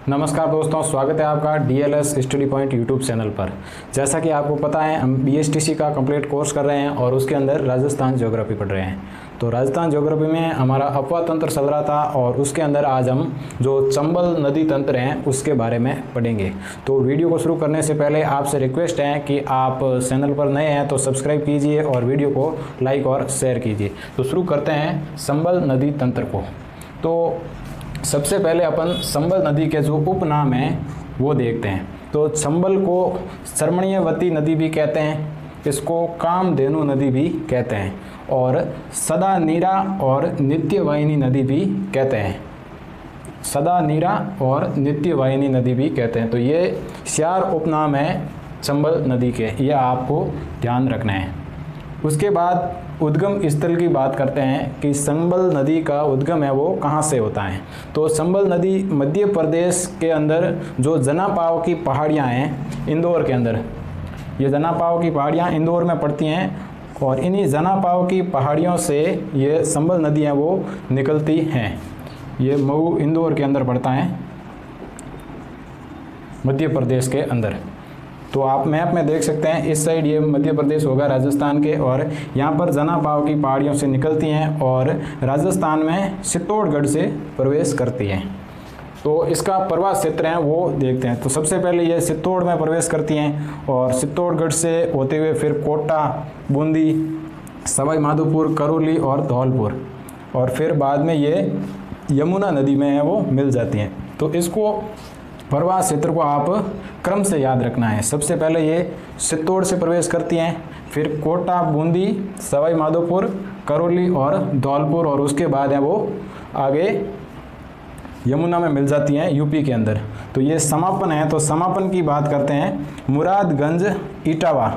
नमस्कार दोस्तों, स्वागत है आपका DLS study point YouTube channel पर। जैसा कि आपको पता है, हम BSTC का कंप्लीट कोर्स कर रहे हैं और उसके अंदर राजस्थान ज्योग्राफी पढ़ रहे हैं। तो राजस्थान ज्योग्राफी में हमारा अपवा तंत्र चल रहा था और उसके अंदर आज हम जो चंबल नदी तंत्र हैं उसके बारे में पढ़ेंगे। तो वीडियो को शुरू करने से पहले आपसे रिक्वेस्ट है कि आप चैनल पर नए हैं तो सब्सक्राइब कीजिए और वीडियो को लाइक और शेयर कीजिए। तो शुरू करते हैं चंबल नदी तंत्र को। तो सबसे पहले अपन चंबल नदी के जो उपनाम हैं वो देखते हैं। तो चंबल को सरमणीयवती नदी भी कहते हैं, इसको कामधेनु नदी भी कहते हैं और सदा नीरा और नित्यवाहिनी नदी भी कहते हैं। सदा नीरा और नित्यवाहिनी नदी भी कहते हैं। तो ये 4 उपनाम हैं चंबल नदी के, ये आपको ध्यान रखना है। उसके बाद उद्गम स्थल की बात करते हैं कि चंबल नदी का उद्गम है वो कहाँ से होता है। तो चंबल नदी मध्य प्रदेश के अंदर जो जनापाव की पहाड़ियाँ हैं इंदौर के अंदर, ये जनापाव की पहाड़ियाँ इंदौर में पड़ती हैं और इन्हीं जनापाव की पहाड़ियों से ये चंबल नदी है वो निकलती हैं। ये मऊ इंदौर के अंदर पड़ता है, मध्य प्रदेश के अंदर। तो आप मैप में देख सकते हैं, इस साइड ये मध्य प्रदेश होगा राजस्थान के, और यहाँ पर जनापाव की पहाड़ियों से निकलती हैं और राजस्थान में चित्तौड़गढ़ से प्रवेश करती हैं। तो इसका प्रवाह क्षेत्र है वो देखते हैं। तो सबसे पहले ये चित्तौड़ में प्रवेश करती हैं और चित्तौड़गढ़ से होते हुए फिर कोटा, बूंदी, सवाई माधोपुर, करौली और धौलपुर, और फिर बाद में ये यमुना नदी में है वो मिल जाती हैं। तो इसको प्रवाह क्षेत्र को आप क्रम से याद रखना है। सबसे पहले ये चित्तौड़ से प्रवेश करती हैं, फिर कोटा, बूंदी, सवाई माधोपुर, करौली और धौलपुर, और उसके बाद है वो आगे यमुना में मिल जाती हैं यूपी के अंदर। तो ये समापन है। तो समापन की बात करते हैं, मुरादगंज, इटावा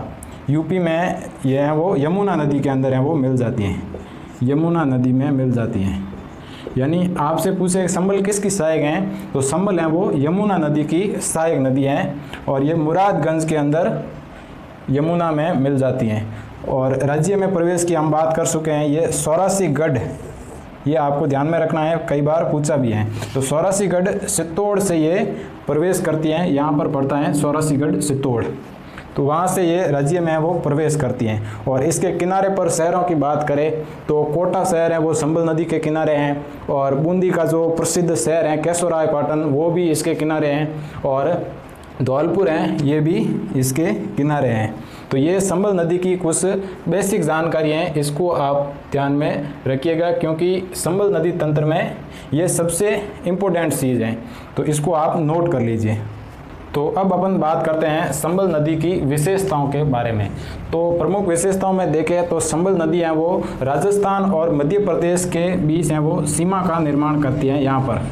यूपी में ये है वो यमुना नदी के अंदर है वो मिल जाती हैं, यमुना नदी में मिल जाती हैं। यानी आपसे पूछे चंबल किसकी सहायक हैं, तो चंबल है वो यमुना नदी की सहायक नदी है और ये मुरादगंज के अंदर यमुना में मिल जाती हैं। और राज्य में प्रवेश की हम बात कर चुके हैं, ये सौरासीगढ़, ये आपको ध्यान में रखना है, कई बार पूछा भी है। तो सौरासीगढ़ चित्तौड़ से ये प्रवेश करती हैं, यहाँ पर पड़ता है सौरासीगढ़ चित्तौड़। तो वहाँ से ये राज्य में वो प्रवेश करती हैं। और इसके किनारे पर शहरों की बात करें तो कोटा शहर है वो चंबल नदी के किनारे हैं, और बूंदी का जो प्रसिद्ध शहर है केशवरायपाटन वो भी इसके किनारे हैं, और धौलपुर हैं ये भी इसके किनारे हैं। तो ये चंबल नदी की कुछ बेसिक जानकारी हैं, इसको आप ध्यान में रखिएगा क्योंकि चंबल नदी तंत्र में ये सबसे इम्पोर्टेंट चीज़ है, तो इसको आप नोट कर लीजिए। तो अब अपन बात करते हैं चंबल नदी की विशेषताओं के बारे में। तो प्रमुख विशेषताओं में देखें तो चंबल नदी है वो राजस्थान और मध्य प्रदेश के बीच है वो सीमा का निर्माण करती है यहाँ पर।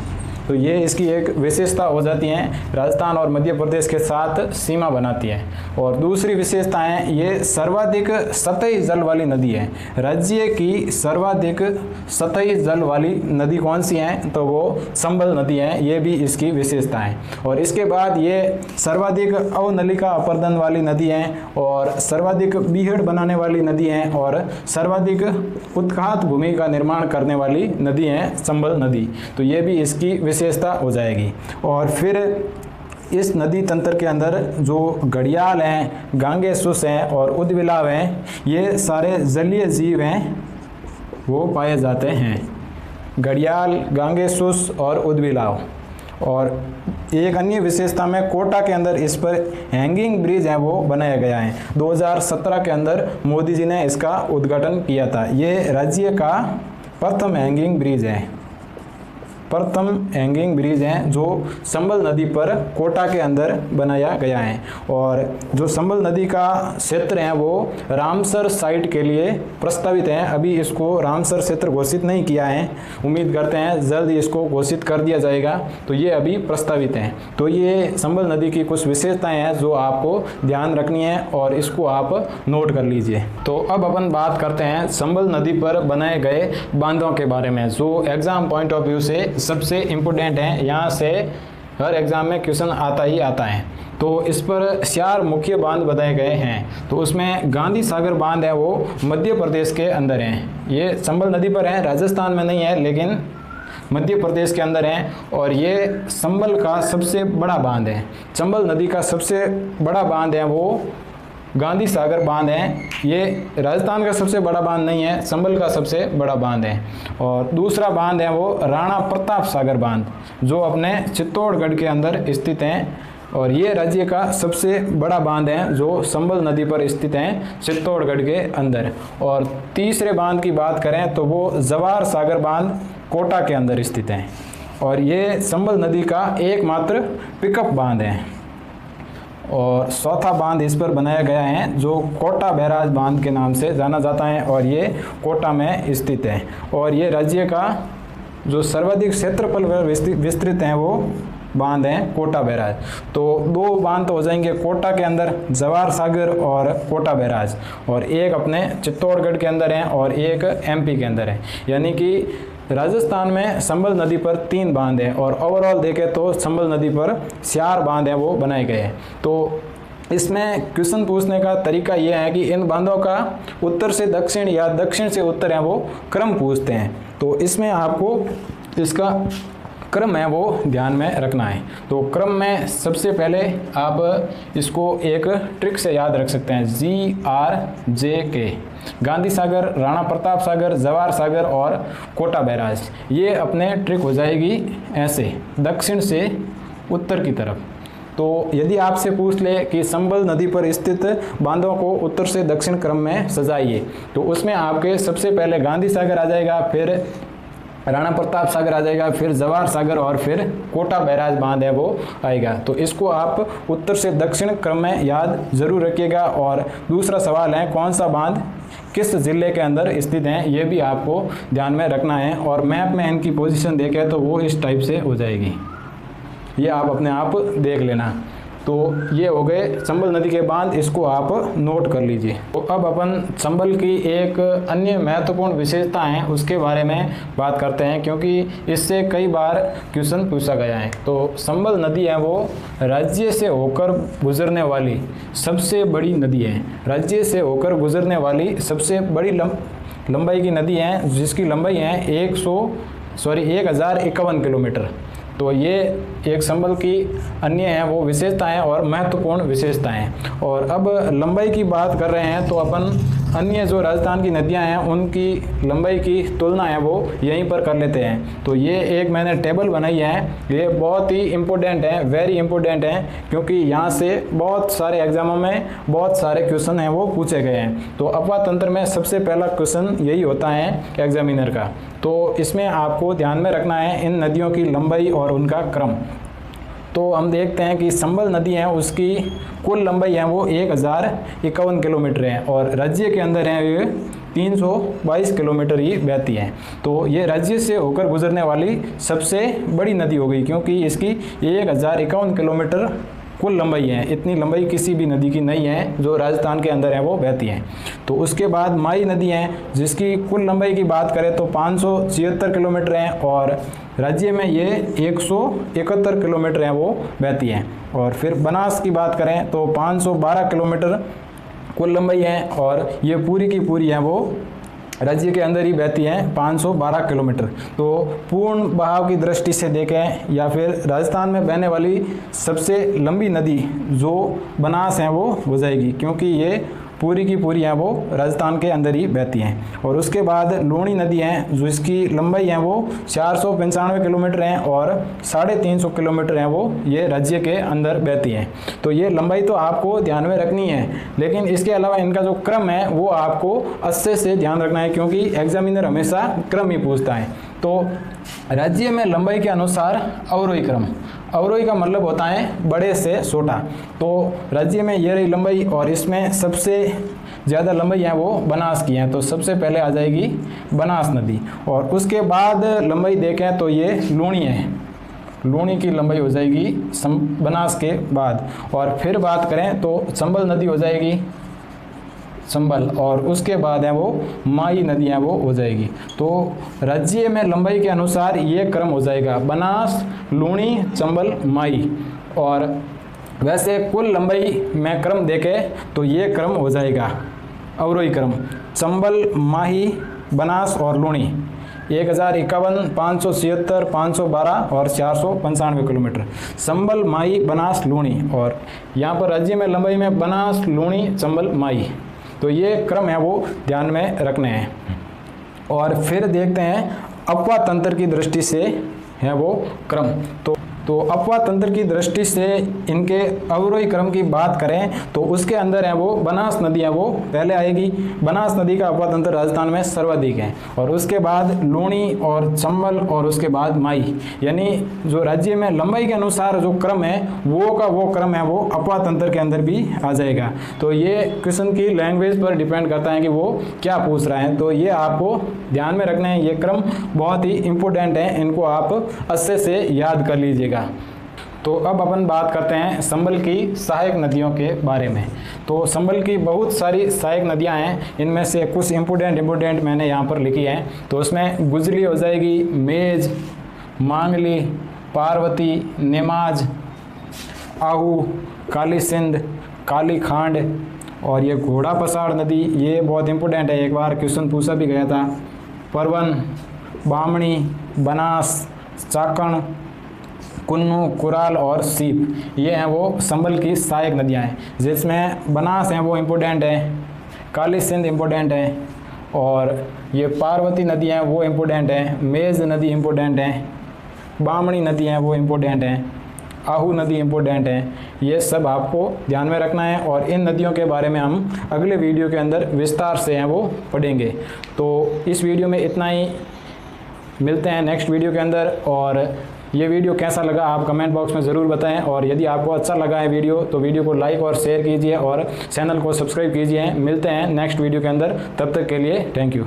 तो ये इसकी एक विशेषता हो जाती है, राजस्थान और मध्य प्रदेश के साथ सीमा बनाती है। और दूसरी विशेषता है ये सर्वाधिक सतही जल वाली नदी है। राज्य की सर्वाधिक सतही जल वाली नदी कौन सी है, तो वो चंबल नदी है, ये भी इसकी विशेषता है। और इसके बाद ये सर्वाधिक अवनलिका अपर्दन वाली नदी है और सर्वाधिक बीहड़ बनाने वाली नदी है और सर्वाधिक उत्खात भूमि का निर्माण करने वाली नदी है चंबल नदी। तो ये भी इसकी विशेषता हो जाएगी। और फिर इस नदी तंत्र के अंदर जो घड़ियाल हैं, गांगेसुस हैं और उद्विलाव हैं, ये सारे जलीय जीव हैं वो पाए जाते हैं। घड़ियाल, गांगेसुस और उद्विलाव। और एक अन्य विशेषता में कोटा के अंदर इस पर हैंगिंग ब्रिज है वो बनाया गया है। 2017 के अंदर मोदी जी ने इसका उद्घाटन किया था। ये राज्य का प्रथम हैंगिंग ब्रिज है, प्रथम हैंगिंग ब्रिज है जो चंबल नदी पर कोटा के अंदर बनाया गया है। और जो चंबल नदी का क्षेत्र है वो रामसर साइट के लिए प्रस्तावित है। अभी इसको रामसर क्षेत्र घोषित नहीं किया है, उम्मीद करते हैं जल्द इसको घोषित कर दिया जाएगा। तो ये अभी प्रस्तावित है। तो ये चंबल नदी की कुछ विशेषताएं हैं जो आपको ध्यान रखनी है और इसको आप नोट कर लीजिए। तो अब अपन बात करते हैं चंबल नदी पर बनाए गए बांधों के बारे में, जो एग्जाम पॉइंट ऑफ व्यू से सबसे इम्पोर्टेंट है। यहाँ से हर एग्जाम में क्वेश्चन आता ही आता है। तो इस पर 4 मुख्य बांध बताए गए हैं। तो उसमें गांधी सागर बांध है वो मध्य प्रदेश के अंदर है। ये चंबल नदी पर है, राजस्थान में नहीं है, लेकिन मध्य प्रदेश के अंदर हैं और ये संबल का सबसे बड़ा बांध है। चंबल नदी का सबसे बड़ा बांध है वो गांधी सागर बांध है। ये राजस्थान का सबसे बड़ा बांध नहीं है, संबल का सबसे बड़ा बांध है। और दूसरा बांध है वो राणा प्रताप सागर बांध, जो अपने चित्तौड़गढ़ के अंदर स्थित हैं और ये राज्य का सबसे बड़ा बांध है जो संबल नदी पर स्थित हैं चित्तौड़गढ़ के अंदर। और तीसरे बांध की बात करें तो वो जवाहर सागर बांध कोटा के अंदर स्थित है और ये संबल नदी का एकमात्र पिकअप बांध है। और चौथा बांध इस पर बनाया गया है जो कोटा बैराज बांध के नाम से जाना जाता है और ये कोटा में स्थित है। और ये राज्य का जो सर्वाधिक क्षेत्रफल विस्तृत है वो बांध है कोटा बैराज। तो दो बांध तो हो जाएंगे कोटा के अंदर, जवाहर सागर और कोटा बैराज, और एक अपने चित्तौड़गढ़ के अंदर है और एक एमपी के अंदर है। यानी कि राजस्थान में संबल नदी पर 3 बांध हैं और ओवरऑल देखें तो संबल नदी पर 4 बांध हैं वो बनाए गए हैं। तो इसमें क्वेश्चन पूछने का तरीका यह है कि इन बांधों का उत्तर से दक्षिण या दक्षिण से उत्तर है वो क्रम पूछते हैं। तो इसमें आपको इसका क्रम है वो ध्यान में रखना है। तो क्रम में सबसे पहले आप इसको एक ट्रिक से याद रख सकते हैं, GRJK, गांधी सागर, राणा प्रताप सागर, जवाहर सागर और कोटा बैराज। ये अपने ट्रिक हो जाएगी ऐसे दक्षिण से उत्तर की तरफ। तो यदि आपसे पूछ ले कि संबल नदी पर स्थित बांधों को उत्तर से दक्षिण क्रम में सजाइए, तो उसमें आपके सबसे पहले गांधी सागर आ जाएगा, फिर राणा प्रताप सागर आ जाएगा, फिर जवाहर सागर और फिर कोटा बैराज बांध है वो आएगा। तो इसको आप उत्तर से दक्षिण क्रम में याद जरूर रखिएगा। और दूसरा सवाल है कौन सा बांध किस जिले के अंदर स्थित हैं, ये भी आपको ध्यान में रखना है। और मैप में इनकी पोजीशन देखें तो वो इस टाइप से हो जाएगी, ये आप अपने आप देख लेना। तो ये हो गए चंबल नदी के बांध, इसको आप नोट कर लीजिए। तो अब अपन चंबल की एक अन्य महत्वपूर्ण विशेषता है उसके बारे में बात करते हैं, क्योंकि इससे कई बार क्वेश्चन पूछा गया है। तो चंबल नदी है वो राज्य से होकर गुजरने वाली सबसे बड़ी नदी है। राज्य से होकर गुजरने वाली सबसे बड़ी लंबाई की नदी है, जिसकी लंबाई है 1051 किलोमीटर। तो ये एक संबल की अन्य है वो विशेषताएं और महत्वपूर्ण विशेषताएं। और अब लंबाई की बात कर रहे हैं तो अपन अन्य जो राजस्थान की नदियां हैं उनकी लंबाई की तुलना है वो यहीं पर कर लेते हैं। तो ये एक मैंने टेबल बनाई है, ये बहुत ही इम्पोर्टेंट है, वेरी इम्पोर्टेंट है, क्योंकि यहाँ से बहुत सारे एग्जामों में बहुत सारे क्वेश्चन हैं वो पूछे गए हैं। तो अपवाद तंत्र में सबसे पहला क्वेश्चन यही होता है एग्जामिनर का। तो इसमें आपको ध्यान में रखना है इन नदियों की लंबाई और उनका क्रम। तो हम देखते हैं कि संबल नदी है उसकी कुल लंबाई है वो 1051 किलोमीटर है और राज्य के अंदर है ये 322 किलोमीटर ही बहती है। तो ये राज्य से होकर गुजरने वाली सबसे बड़ी नदी हो गई, क्योंकि इसकी 1051 किलोमीटर कुल लंबाई है। इतनी लंबाई किसी भी नदी की नहीं है जो राजस्थान के अंदर है वो बहती है। तो उसके बाद माई नदी है जिसकी कुल लंबाई की बात करें तो 576 किलोमीटर है और राज्य में ये 171 किलोमीटर है वो बहती है। और फिर बनास की बात करें तो 512 किलोमीटर कुल लंबाई है और ये पूरी की पूरी है वो राज्य के अंदर ही बहती है 512 किलोमीटर। तो पूर्ण बहाव की दृष्टि से देखें या फिर राजस्थान में बहने वाली सबसे लंबी नदी जो बनास है वो हो जाएगी, क्योंकि ये पूरी की पूरी है वो राजस्थान के अंदर ही बहती हैं। और उसके बाद लूणी नदी है जो इसकी लंबाई है वो 495 किलोमीटर है और 350 किलोमीटर है वो ये राज्य के अंदर बहती हैं। तो ये लंबाई तो आपको ध्यान में रखनी है, लेकिन इसके अलावा इनका जो क्रम है वो आपको अच्छे से ध्यान रखना है, क्योंकि एग्जामिनर हमेशा क्रम ही पूछता है। तो राज्य में लंबाई के अनुसार अवरोही क्रम, अवरोही का मतलब होता है बड़े से छोटा। तो राज्य में ये रही लंबाई और इसमें सबसे ज़्यादा लंबाई है वो बनास की है। तो सबसे पहले आ जाएगी बनास नदी और उसके बाद लंबाई देखें तो ये लूणी है, लूणी की लंबाई हो जाएगी बनास के बाद। और फिर बात करें तो चंबल नदी हो जाएगी चंबल और उसके बाद है वो माई नदी है वो हो जाएगी। तो राज्य में लंबाई के अनुसार ये क्रम हो जाएगा बनास, लूणी, चंबल, माई। और वैसे कुल लंबाई में क्रम देखें तो ये क्रम हो जाएगा अवरोही क्रम, चंबल, माही, बनास और लूणी। 1051, 576, 512 और 495 किलोमीटर। संबल, माई, बनास, लूणी, और यहाँ पर राज्य में लंबाई में बनास, लूणी, चंबल, माई, तो ये क्रम है वो ध्यान में रखने हैं। और फिर देखते हैं अपवाद तंत्र की दृष्टि से है वो क्रम। तो अपवाद तंत्र की दृष्टि से इनके अवरोही क्रम की बात करें तो उसके अंदर है वो बनास नदी है वो पहले आएगी। बनास नदी का अपवाद तंत्र राजस्थान में सर्वाधिक है, और उसके बाद लूणी और चंबल, और उसके बाद माई, यानी जो राज्य में लंबाई के अनुसार जो क्रम है वो क्रम है वो अपवाद तंत्र के अंदर भी आ जाएगा। तो ये क्वेश्चन की लैंग्वेज पर डिपेंड करता है कि वो क्या पूछ रहा है, तो ये आपको ध्यान में रखना है। ये क्रम बहुत ही इंपॉर्टेंट है, इनको आप अच्छे से याद कर लीजिएगा। तो अब अपन बात करते हैं संबल की सहायक नदियों के बारे में। तो संबल की बहुत सारी सहायक नदियां हैं, इनमें से कुछ इंपॉर्टेंट मैंने यहाँ पर लिखी हैं। तो उसमें गुजली हो जाएगी, मेज, मांगली, पार्वती, नेमाज, आहू, काली सिंध, काली खांड, और ये घोड़ा पसाड़ नदी, ये बहुत इंपॉर्टेंट है, एक बार क्वेश्चन पूछा भी गया था। परवन, बामणी, बनास, चाकण, कुन्नू, कुराल और सीप, ये हैं वो संबल की सहायक नदियां हैं, जिसमें बनास हैं वो इम्पोर्टेंट है, काली सिंध इम्पोर्टेंट है, और ये पार्वती नदी हैं वो इम्पोर्टेंट है, मेज नदी इम्पोर्टेंट है, बामणी नदी हैं वो इम्पोर्टेंट है, आहू नदी इम्पोर्टेंट है। ये सब आपको ध्यान में रखना है, और इन नदियों के बारे में हम अगले वीडियो के अंदर विस्तार से हैं वो पढ़ेंगे। तो इस वीडियो में इतना ही, मिलते हैं नेक्स्ट वीडियो के अंदर। और ये वीडियो कैसा लगा आप कमेंट बॉक्स में ज़रूर बताएं, और यदि आपको अच्छा लगा है वीडियो तो वीडियो को लाइक और शेयर कीजिए, और चैनल को सब्सक्राइब कीजिए। मिलते हैं नेक्स्ट वीडियो के अंदर, तब तक के लिए थैंक यू।